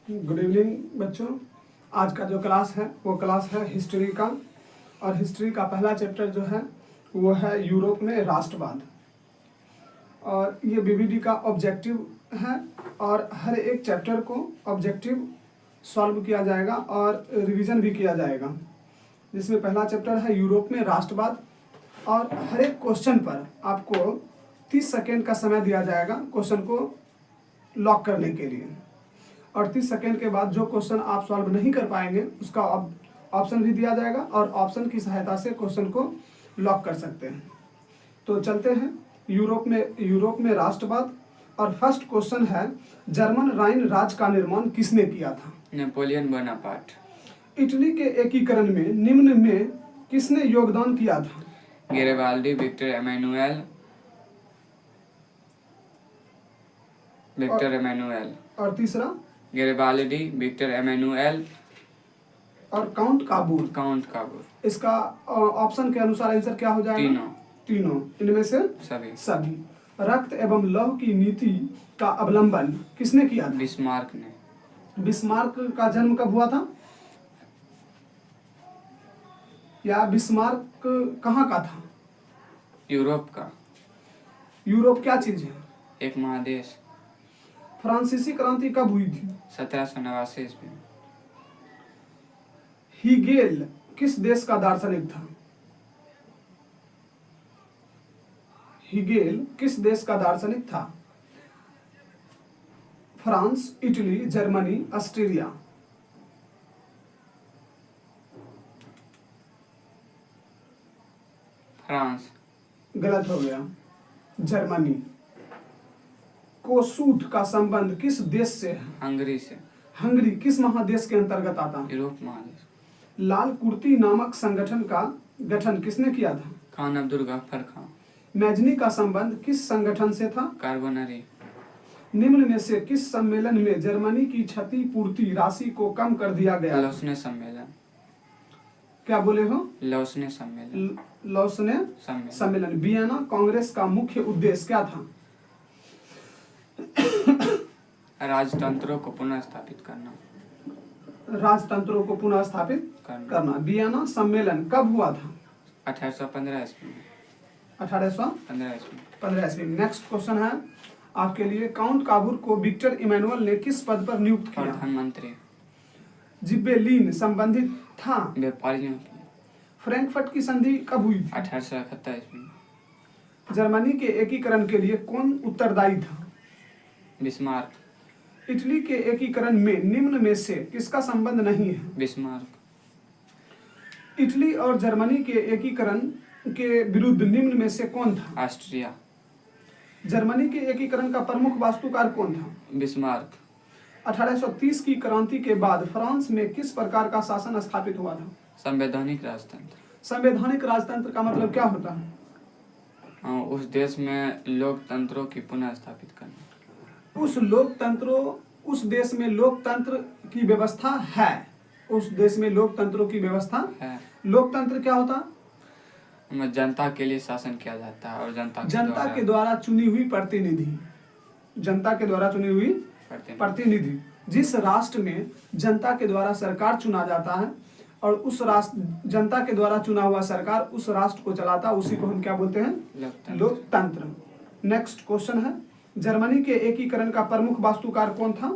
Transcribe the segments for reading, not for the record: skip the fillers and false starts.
Good evening बच्चों। आज का जो क्लास है वो क्लास है हिस्ट्री का, और हिस्ट्री का पहला चैप्टर जो है वो है यूरोप में राष्ट्रवाद। और ये बीबीडी का ऑब्जेक्टिव है और हर एक चैप्टर को ऑब्जेक्टिव सॉल्व किया जाएगा और रिवीजन भी किया जाएगा। जिसमें पहला चैप्टर है यूरोप में राष्ट्रवाद, और हर एक क्वेश्चन पर आपको 30 सेकेंड का समय दिया जाएगा क्वेश्चन को लॉक करने के लिए। और 30 सेकेंड के बाद जो क्वेश्चन आप सॉल्व नहीं कर पाएंगे उसका ऑप्शन भी दिया जाएगा, और ऑप्शन की सहायता से क्वेश्चन को लॉक कर सकते हैं। तो चलते हैं यूरोप में राष्ट्रवाद। और फर्स्ट क्वेश्चन है, जर्मन राइन राज्य का निर्माण किसने किया था? Napoleon Bonaparte. इटली के एकीकरण में निम्न में किसने योगदान किया था? Garibaldi, Victor Emmanuel. और तीसरा गैरिबाल्डी, विक्टर एमेनुएल और काउंट काबूर। इसका ऑप्शन के अनुसार आंसर क्या हो जाएगा? तीनों इनमें से सभी। रक्त एवं लौह की नीति का अवलंबन किसने किया था? बिस्मार्क ने। बिस्मार्क का जन्म कब हुआ था, या बिस्मार्क कहाँ का था? यूरोप का। यूरोप क्या चीज है? एक महादेश। फ्रांसीसी क्रांति कब हुई थी? 1789 ईस्वी में। हीगेल किस देश का दार्शनिक था? हीगेल किस देश का दार्शनिक था? France, Italy, Germany, Australia. France. गलत हो गया, जर्मनी। कोसूथ का संबंध किस देश से है? हंगरी से। हंगरी किस महादेश के अंतर्गत आता है? यूरोप महादेश। लाल कुर्ती नामक संगठन का गठन किसने किया था? खान अब्दुल गफ्फार खान। मैजनी का संबंध किस संगठन से था? कार्बोनरी। निम्न में से किस सम्मेलन में जर्मनी की क्षतिपूर्ति राशि को कम कर दिया गया? लौसने सम्मेलन। क्या बोले हो? लौसने सम्मेलन। लौसने सम्मेलन। वियना कांग्रेस का मुख्य उद्देश्य क्या था? राजतंत्रों को पुनः स्थापित करना। राजतंत्रों को पुनः स्थापित करना। वियना सम्मेलन कब हुआ था? 1815 ईस्वी में। 1815 ईस्वी में। नेक्स्ट क्वेश्चन है आपके लिए, काउंट काबूर को विक्टर इमैनुअल ने किस पद पर नियुक्त किया? प्रधानमंत्री। जिब्बेलिन संबंधित था? व्यापारियों की। फ्रैंकफर्ट की संधि कब हुई थी? 1871 ईस्वी में। जर्मनी के एकीकरण के लिए कौन उत्तरदायी था? बिस्मार्क। इटली के एकीकरण में निम्न में से किसका संबंध नहीं है? बिस्मार्क। इटली और जर्मनी के एकीकरण के विरुद्ध निम्न में से कौन था? ऑस्ट्रिया। जर्मनी के एकीकरण का प्रमुख वास्तुकार कौन था? बिस्मार्क। 1830 की क्रांति के बाद फ्रांस में किस प्रकार का शासन स्थापित हुआ था? संवैधानिक राजतंत्र। संवैधानिक राजतंत्र का मतलब क्या होता है? उस देश में लोकतंत्रों की पुनः स्थापित करना। उस देश में लोकतंत्र की व्यवस्था है। उस देश में लोकतंत्रों की व्यवस्था है। लोकतंत्र क्या होता है? जनता के लिए शासन किया जाता है और जनता के द्वारा चुनी हुई प्रतिनिधि। जनता के द्वारा चुनी हुई प्रतिनिधि। जिस राष्ट्र में जनता के द्वारा सरकार चुना जाता है और उस राष्ट्र जनता के द्वारा चुना हुआ सरकार उस राष्ट्र को चलाता है, उसी को हम क्या बोलते हैं? लोकतंत्र। नेक्स्ट क्वेश्चन है, जर्मनी के एकीकरण का प्रमुख वास्तुकार कौन था?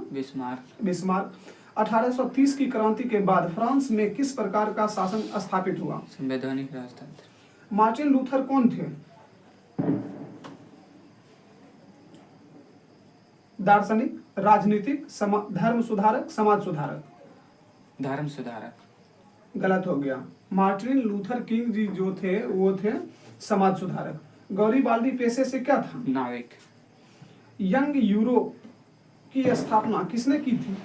बिस्मार्क। 1830 की क्रांति के बाद फ्रांस में किस प्रकार का शासन स्थापित हुआ? संवैधानिक राजतंत्र। मार्टिन लूथर कौन थे? दार्शनिक, राजनीतिक, धर्म सुधारक, समाज सुधारक। धर्म सुधारक। गलत हो गया। मार्टिन लूथर किंग जी जो थे वो थे समाज सुधारक। गैरिबाल्डी पेशे से क्या था? नाविक। यंग यूरोप की स्थापना किसने की थी?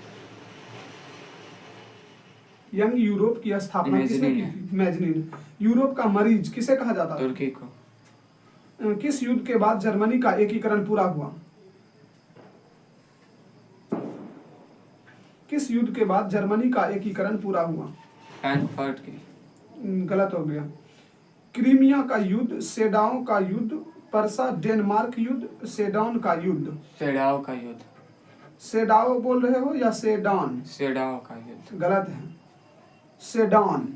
यंग यूरोप की स्थापना किसने की थी? मैजनी ने। यूरोप का मरीज किसे कहा जाता था? तुर्की को। किस युद्ध के बाद जर्मनी का एकीकरण पूरा हुआ? किस युद्ध के बाद जर्मनी का एकीकरण पूरा हुआ? फ्रैंकफर्ट की। गलत हो गया। क्रीमिया का युद्ध, सेडाओ का युद्ध, पर्सा डेनमार्क युद्ध, सेडान का युद्ध। सेडाओ का युद्ध। सेडाओ बोल रहे हो या सेडान? सेडाओ का युद्ध। गलत है, सेडान।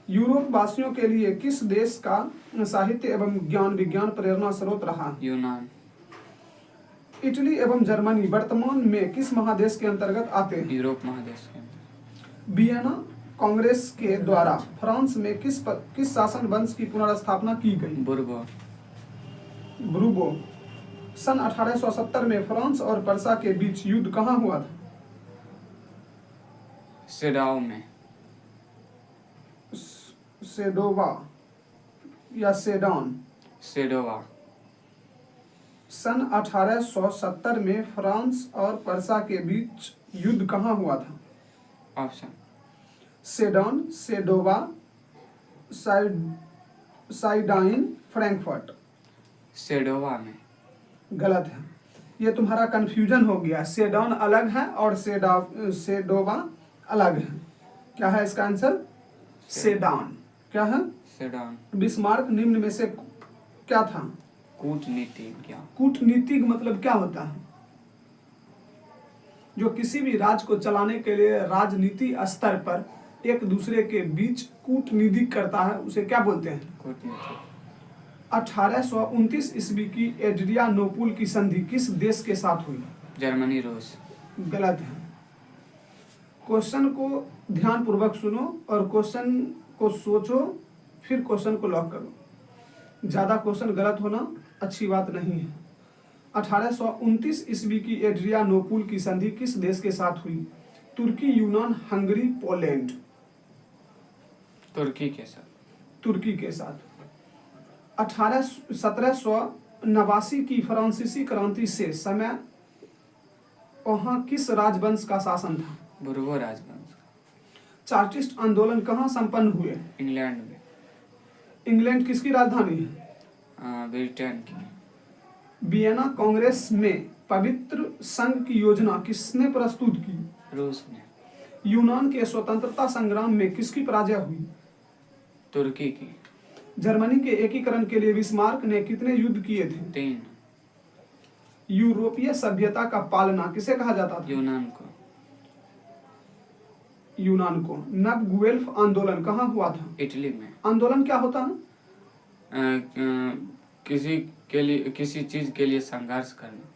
यूरोप वासियों के लिए किस देश का साहित्य एवं ज्ञान विज्ञान प्रेरणा स्रोत रहा? यूनान। इटली एवं जर्मनी वर्तमान में किस महादेश के अंतर्गत आते हैं? यूरोप महादेश के अंदर। वियना कांग्रेस के द्वारा फ्रांस में किस शासन वंश की पुनर्स्थापना की गई? बुर्बो। ब्रूबो। सन 1870 में फ्रांस और पर्सा के बीच युद्ध कहाँ हुआ था? सेडाओ में। सेडोवा या सेडान? सेडोवा। सन 1870 में फ्रांस और पर्सा के बीच युद्ध कहाँ हुआ था? ऑप्शन सेडान, सेडोवा, साइडाइन, फ्रैंकफर्ट। सेडोवा में। गलत है, ये तुम्हारा कंफ्यूजन हो गया। सेडान अलग है और सेडोवा अलग है। क्या है इसका आंसर? सेडान। क्या है? सेडान। बिस्मार्क निम्न में से क्या था? कूटनीति क्या? कूटनीतिक मतलब क्या होता है? जो किसी भी राज्य को चलाने के लिए राजनीति स्तर पर एक दूसरे के बीच कूटनीति करता है, उसे क्या बोलते हैं? कूटनीति। 1829 ईस्वी की एड्रियानोपुल की संधि किस देश के साथ हुई? जर्मनी रूस। गलत है। क्वेश्चन को ध्यान पूर्वक सुनो और क्वेश्चन को सोचो, फिर क्वेश्चन को लॉक करो। ज्यादा क्वेश्चन गलत होना अच्छी बात नहीं है। 1829 ईस्वी की एड्रियानोपुल की संधि किस देश के साथ हुई? तुर्की, यूनान, हंगरी, पोलैंड। तुर्की के साथ। तुर्की के साथ। 1789 की फ्रांसीसी क्रांति से समय वहां किस राजवंश का शासन था? बुर्बो राजवंश। चार्टिस्ट आंदोलन कहाँ संपन्न हुए? इंग्लैंड में। इंग्लैंड किसकी राजधानी है? ब्रिटेन की। वियना कांग्रेस में पवित्र संघ की योजना किसने प्रस्तुत की? रूस ने। यूनान के स्वतंत्रता संग्राम में किसकी पराजय हुई? तुर्की की। जर्मनी के एकीकरण के लिए बिस्मार्क ने कितने युद्ध किए थे? 3। यूरोपीय सभ्यता का पालना किसे कहा जाता था? यूनान को। यूनान को। नव गुएल्फ आंदोलन कहाँ हुआ था? इटली में। आंदोलन क्या होता है? किसी चीज के लिए संघर्ष करना।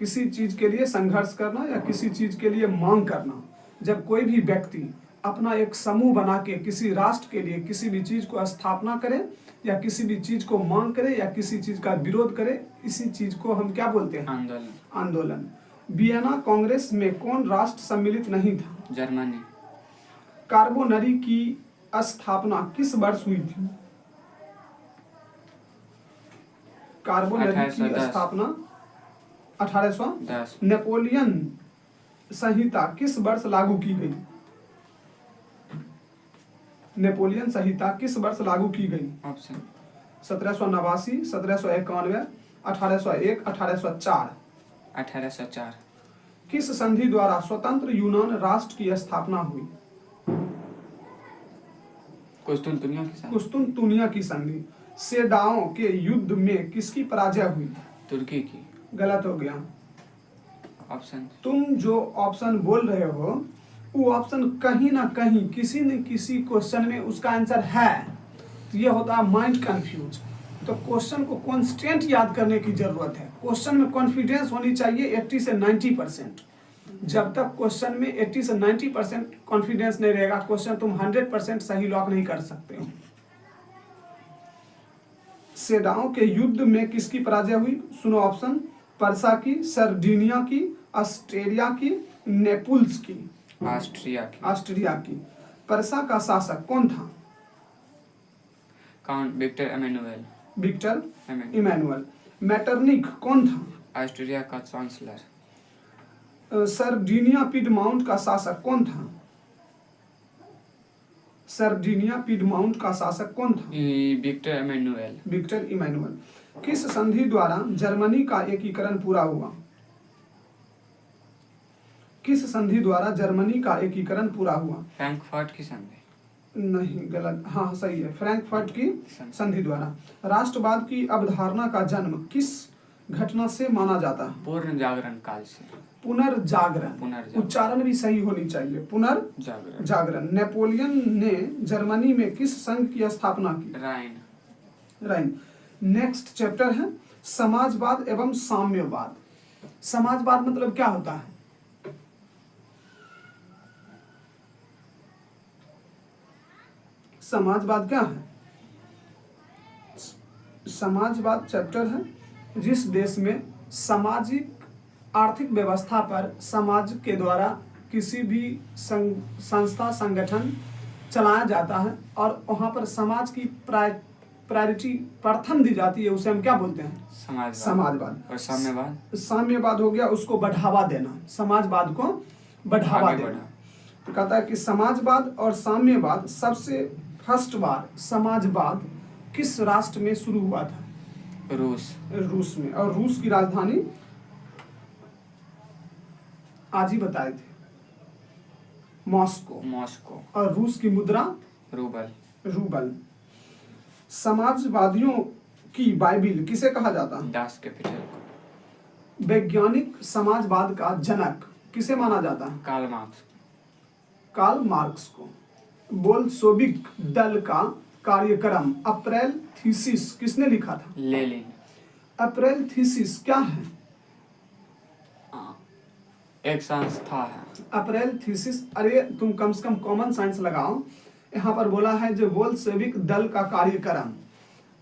किसी चीज के लिए संघर्ष करना या किसी चीज के लिए मांग करना। जब कोई भी व्यक्ति अपना एक समूह बना के किसी राष्ट्र के लिए किसी भी चीज को स्थापना करे या किसी भी चीज को मांग करे या किसी चीज का विरोध करे, इसी चीज को हम क्या बोलते हैं? आंदोलन। आंदोलन। वियना कांग्रेस में कौन राष्ट्र सम्मिलित नहीं था? जर्मनी। कार्बोनरी की स्थापना किस वर्ष हुई थी? कार्बोनरी की 1810। स्थापना 1810। 10। नेपोलियन संहिता किस वर्ष लागू की गई? नेपोलियन संहिता किस वर्ष लागू की गई? ऑप्शन 1789, 1791, 1801, 1804। 1804। किस संधि द्वारा स्वतंत्र यूनान राष्ट्र की स्थापना हुई? कुस्तुनतुनिया की संधि। कुस्तुनतुनिया की संधि। सेडाओ के युद्ध में किसकी पराजय हुई? तुर्की की। गलत हो गया। ऑप्शन तुम जो ऑप्शन बोल रहे हो वो ऑप्शन कहीं ना कहीं किसी न किसी क्वेश्चन में उसका आंसर है। तो ये होता है माइंड कंफ्यूज। तो क्वेश्चन को कॉन्स्टेंट याद करने की जरूरत है। क्वेश्चन में कॉन्फिडेंस होनी चाहिए 80 से 90%। जब तक क्वेश्चन में 80 से 90% कॉन्फिडेंस नहीं रहेगा, क्वेश्चन तुम 100% सही लॉक नहीं कर सकते हो। सेडाओ के युद्ध में किसकी पराजय हुई? सुनो ऑप्शन। पर्सा की, सर्डिनिया की, ऑस्ट्रेलिया की, नेपुल्स की। ऑस्ट्रिया की। ऑस्ट्रिया की। पर्सा का शासक कौन था? Count Victor Emmanuel. Victor Emmanuel. Metternich कौन था? ऑस्ट्रिया का चांसलर। सर्डिनिया पिडमाउंट का शासक कौन था? सर्डिनिया पिडमाउंट का शासक कौन था? Victor Emmanuel. Victor Emmanuel. किस संधि द्वारा जर्मनी का एकीकरण पूरा हुआ? किस संधि द्वारा जर्मनी का एकीकरण पूरा हुआ? फ्रैंकफर्ट की संधि। नहीं, गलत। हाँ सही है, फ्रैंकफर्ट की संधि द्वारा। राष्ट्रवाद की अवधारणा का जन्म किस घटना से माना जाता है। पूर्ण जागरण काल से। पुनर्जागरण, उच्चारण भी सही होनी चाहिए, पुनर्जागरण। जागरण। नेपोलियन ने जर्मनी में किस संघ की स्थापना की? राइन। नेक्स्ट चैप्टर है समाजवाद एवं साम्यवाद। समाजवाद मतलब क्या होता है? समाजवाद क्या है? समाजवाद चैप्टर है जिस देश में सामाजिक आर्थिक व्यवस्था पर समाज के द्वारा किसी भी संस्था संगठन चलाया जाता है और वहाँ पर समाज की प्रायोरिटी प्रथम दी जाती है, उसे हम क्या बोलते हैं? समाजवाद। और साम्यवाद? साम्यवाद हो गया उसको बढ़ावा देना, समाजवाद को बढ़ावा देना। तो कहता है कि समाजवाद और साम्यवाद सबसे फर्स्ट बार समाजवाद किस राष्ट्र में शुरू हुआ था? रूस में। और रूस की राजधानी आज ही बताए थे, मॉस्को। और रूस की मुद्रा रूबल। समाजवादियों की बाइबिल किसे कहा जाता है? दास कैपिटल को। वैज्ञानिक समाजवाद का जनक किसे माना जाता है? कार्ल मार्क्स को। बोल्शेविक दल का कार्यक्रम अप्रैल थीसिस किसने लिखा था? लेनिन। अप्रैल थीसिस क्या है? एक संस्था है। अप्रैल थीसिस, अरे तुम कम से कम कॉमन साइंस लगाओ। यहाँ पर बोला है जो बोल्शेविक दल का कार्यक्रम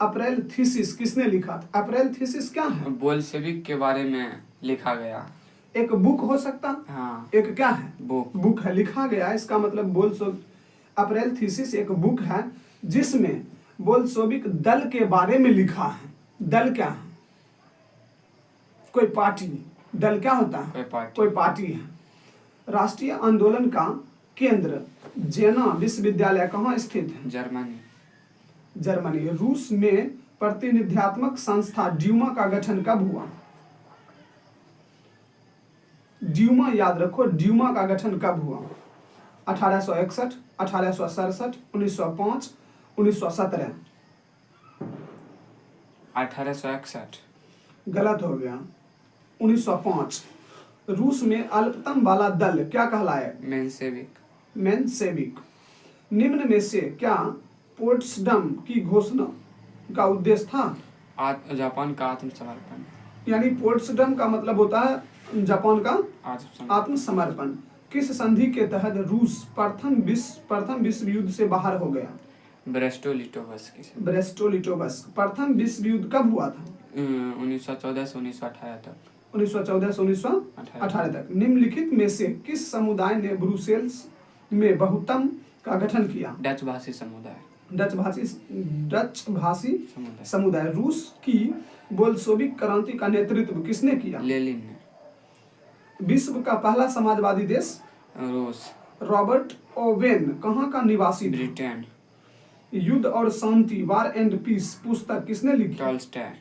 अप्रैल थीसिस किसने लिखा था? अप्रैल थीसिस क्या है? बोल्शेविक के बारे में लिखा गया एक बुक हो सकता? हाँ। एक क्या है? बुक है, लिखा गया। इसका मतलब बोल्शेविक अप्रैल थीसिस एक बुक है जिसमें बोल्शेविक दल के बारे में लिखा है। दल क्या है? कोई पार्टी। दल क्या होता है? कोई पार्टी है। राष्ट्रीय आंदोलन का केंद्र जेना विश्वविद्यालय कहाँ स्थित है? जर्मनी। रूस में प्रतिनिधित्वात्मक संस्था ड्यूमा का गठन कब हुआ? ड्यूमा याद रखो, ड्यूमा का गठन कब हुआ? 1861, 1867, 1905, 1917। 1861 गलत हो गया, 1905। रूस में अल्पतम वाला दल क्या कहलाया? मेंशेविक। निम्न में से क्या पोट्सडम की घोषणा का उद्देश्य था? जापान का आत्मसमर्पण। यानी पोट्सडम का मतलब होता है जापान का आत्मसमर्पण। किस संधि के तहत रूस प्रथम विश्व युद्ध से बाहर हो गया? ब्रेस्टो-लिटोवस्क। प्रथम विश्व युद्ध कब हुआ था? 1914 से 1918 तक। 1914 से 1918 तक। निम्नलिखित में से किस समुदाय ने ब्रुसेल्स में बहुमत का गठन किया? डच भाषी समुदाय। रूस की बोल्शेविक क्रांति का नेतृत्व किसने किया? लेनिन ने। विश्व का पहला समाजवादी देश? रूस। रॉबर्ट ओवेन कहाँ का निवासी? ब्रिटेन। युद्ध और शांति वार एंड पीस पुस्तक किसने लिखी? टॉल्स्टॉय।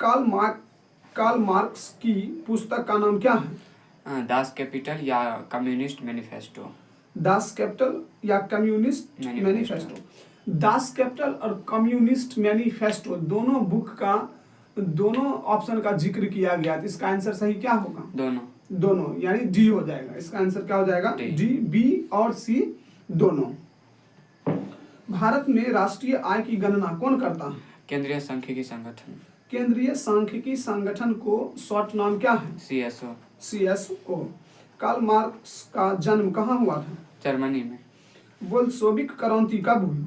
कार्ल मार्क्स की पुस्तक का नाम क्या है? दास कैपिटल या कम्युनिस्ट मैनिफेस्टो। दास कैपिटल या कम्युनिस्ट मैनिफेस्टो। दास कैपिटल और कम्युनिस्ट मैनिफेस्टो दोनों बुक का दोनों ऑप्शन का जिक्र किया गया। इसका आंसर सही क्या होगा? दोनों यानी डी हो जाएगा। इसका आंसर क्या हो जाएगा? डी। बी और सी दोनों। भारत में राष्ट्रीय आय की गणना कौन करता है? केंद्रीय सांख्यिकी संगठन। केंद्रीय सांख्यिकी संगठन को शॉर्ट नाम क्या है? CSO। कार्ल मार्क्स का जन्म कहाँ हुआ था? जर्मनी में। बोल्शेविक क्रांति कब हुई?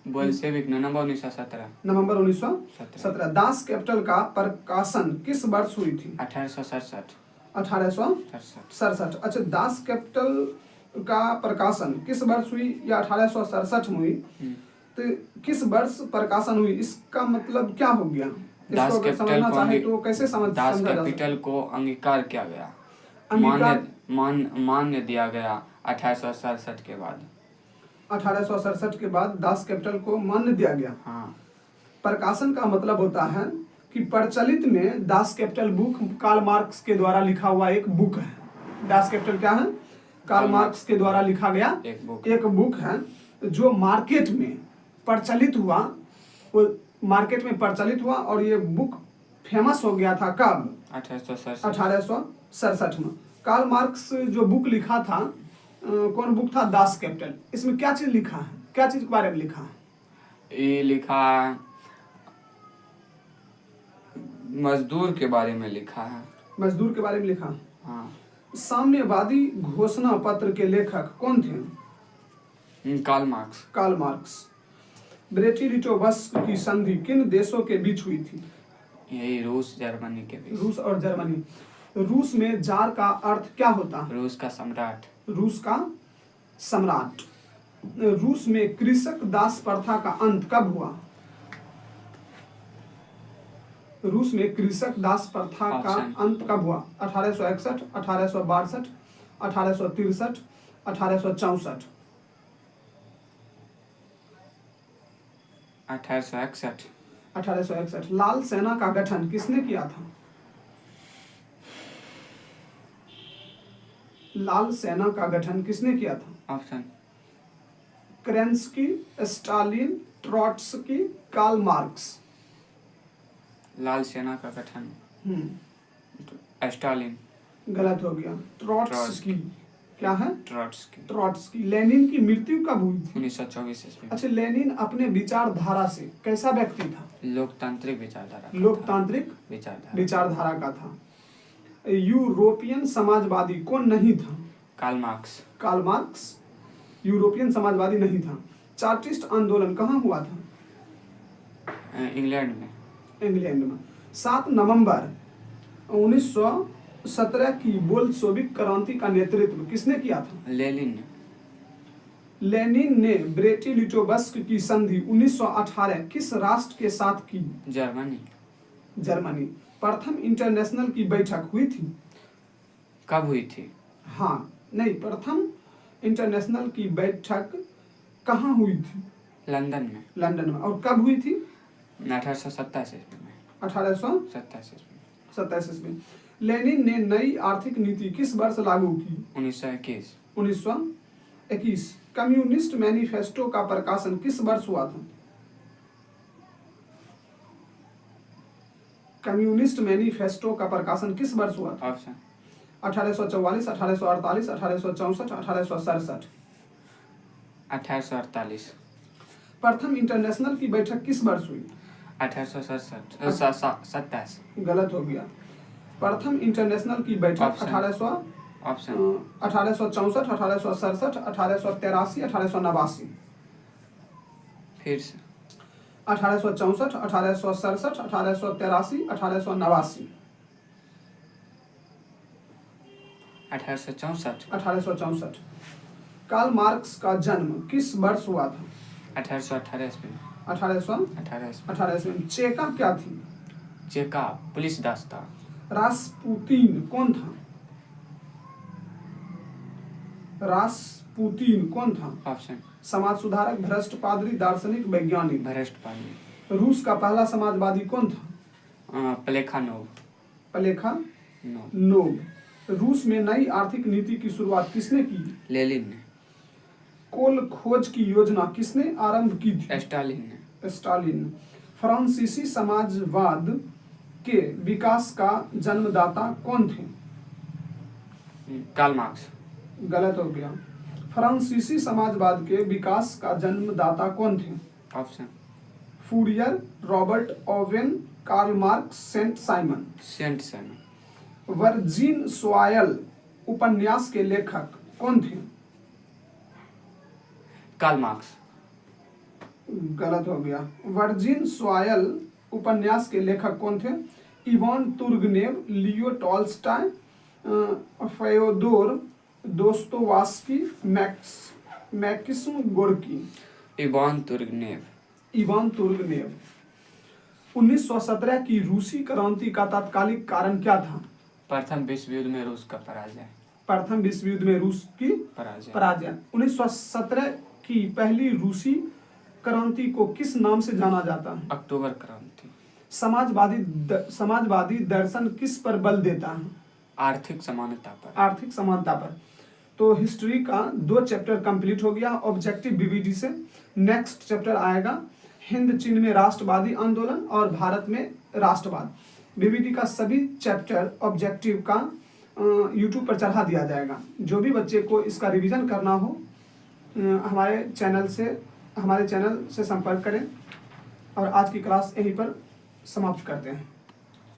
बोल्शेविक नवंबर 1917। नवंबर 1917। दास कैपिटल का प्रकाशन किस वर्ष हुई थी? 1867। 1867। अच्छा, दास कैपिटल का प्रकाशन किस वर्ष हुई या 1867 में हुई? तो किस वर्ष प्रकाशन हुई इसका मतलब क्या हो गया? दास कैपिटल तो कैसे दास कैपिटल को अंगीकार किया गया, मान्य दिया गया 1867 के बाद। 1867 के बाद दास कैपिटल को मान्य दिया गया। हाँ। प्रकाशन का मतलब होता है कि प्रचलित में Das Kapital book Karl Marx के द्वारा लिखा हुआ एक बुक है। दास कैपिटल क्या है? कार्ल मार्क्स के द्वारा लिखा गया एक बुक है जो मार्केट में प्रचलित हुआ, वो मार्केट में प्रचलित हुआ और ये बुक फेमस हो गया था कब? 1867 में। कार्ल मार्क्स जो बुक लिखा था, कौन बुक था? Das Kapital. इसमें क्या चीज लिखा है, क्या चीज के बारे में लिखा है? ये लिखा है, मजदूर के बारे में लिखा है। मजदूर के बारे में लिखा। हाँ। साम्यवादी घोषणा पत्र के लेखक कौन थे? Karl Marx. Karl Marx. Brest Litovsk की संधि किन देशों के बीच हुई थी? यही रूस जर्मनी के बीच। रूस और जर्मनी। रूस में जार का अर्थ क्या होता है? रूस का सम्राट। रूस का सम्राट। रूस में कृषक दास प्रथा का अंत कब हुआ? रूस में कृषक दास प्रथा का अंत कब हुआ? 1861, 1862, 1863, 1864। 1861। 1861। लाल सेना का गठन किसने किया था? लाल सेना का गठन किसने किया था? Option. Kerensky, Stalin, Trotsky, Karl Marx. लाल सेना का गठन स्टालिन। गलत हो गया। ट्रॉट्स्की। क्या है? ट्रॉट्स्की। ट्रॉट्स्की। लेनिन की मृत्यु कब हुई थी? 1924 ईस्वी। अच्छा, लेनिन अपने विचारधारा से कैसा व्यक्ति था? लोकतांत्रिक विचारधारा। लोकतांत्रिक विचारधारा का था। यूरोपियन समाजवादी कौन नहीं था? Karl Marx. Karl Marx European समाजवादी नहीं था। चार्टिस्ट आंदोलन कहाँ हुआ था? इंग्लैंड में। इंग्लैंड में। 7 नवंबर 1917 की बोल्शेविक क्रांति का नेतृत्व किसने किया था? लेनिन ने। लेनिन ने ब्रेटी-लिटोवस्क की संधि 1918 किस राष्ट्र के साथ की? जर्मनी। जर्मनी। प्रथम इंटरनेशनल की बैठक हुई थी? कब हुई थी? हाँ, नहीं, प्रथम इंटरनेशनल की बैठक कहाँ हुई थी? लंदन में। लंदन में। और कब हुई थी? 1827 ईस्वी में। 1827 ईस्वी। लेनिन ने नई आर्थिक नीति किस वर्ष लागू की? 1921। 1921। कम्युनिस्ट मैनिफेस्टो का प्रकाशन किस वर्ष हुआ था? कम्युनिस्ट मैनिफेस्टो का प्रकाशन किस वर्ष हुआ था? ऑप्शन। 1844, 1848, 1864, 1867। 1848। प्रथम इंटरनेशनल की बैठक किस वर्ष हुई? 1867। गलत हो गया। प्रथम इंटरनेशनल की बैठक 1864, 1867, 1883, 1889। फिर से 1864, 1867, 1883, 1889। 1864। 1864। कार्ल मार्क्स का जन्म किस वर्ष हुआ था? 1818 ईस्वी में। 1818 ईस्वी। चेका क्या थी? चेका पुलिस दास था। रासपुतीन कौन था? रासपुतीन कौन था? ऑप्शन। समाज सुधारक, भ्रष्ट पादरी, दार्शनिक, वैज्ञानिक। भ्रष्ट पादरी। रूस का पहला समाजवादी कौन था? प्लेखानोव। प्लेखानोव। रूस में नई आर्थिक नीति की शुरुआत किसने की? लेनिन ने। कोल खोज की योजना किसने आरंभ की थी? स्टालिन ने। स्टालिन। फ्रांसीसी समाजवाद के विकास का जन्मदाता कौन थे? Karl Marx. गलत हो गया। फ्रांसीसी समाजवाद के विकास का जन्मदाता कौन थे? Option. Fourier, Robert Owen, Karl Marx, Saint Simon. Saint Simon. Virgin Soil उपन्यास के लेखक कौन थे? Karl Marx. गलत हो गया। वर्जिन सॉयल उपन्यास के लेखक कौन थे? Ivan Turgenev, Leo Tolstoy, Fyodor Dostoevsky, Maxim Gorky. Ivan Turgenev. 1917 की रूसी क्रांति का तात्कालिक कारण क्या था? प्रथम विश्व युद्ध में रूस का पराजय। प्रथम विश्व युद्ध में रूस की पराजय। 1917 की पहली रूसी क्रांति को किस नाम से जाना जाता है? अक्टूबर क्रांति। समाजवादी दर्शन किस पर बल देता है? आर्थिक समानता पर। आर्थिक समानता पर। तो हिस्ट्री का 2 चैप्टर कंप्लीट हो गया ऑब्जेक्टिव बीबीडी से। नेक्स्ट चैप्टर आएगा हिंद चीन में राष्ट्रवादी आंदोलन और भारत में राष्ट्रवाद। बीबीडी का सभी चैप्टर ऑब्जेक्टिव का यूट्यूब पर चढ़ा दिया जाएगा। जो भी बच्चे को इसका रिवीजन करना हो हमारे चैनल से संपर्क करें। और आज की क्लास यहीं पर समाप्त करते हैं।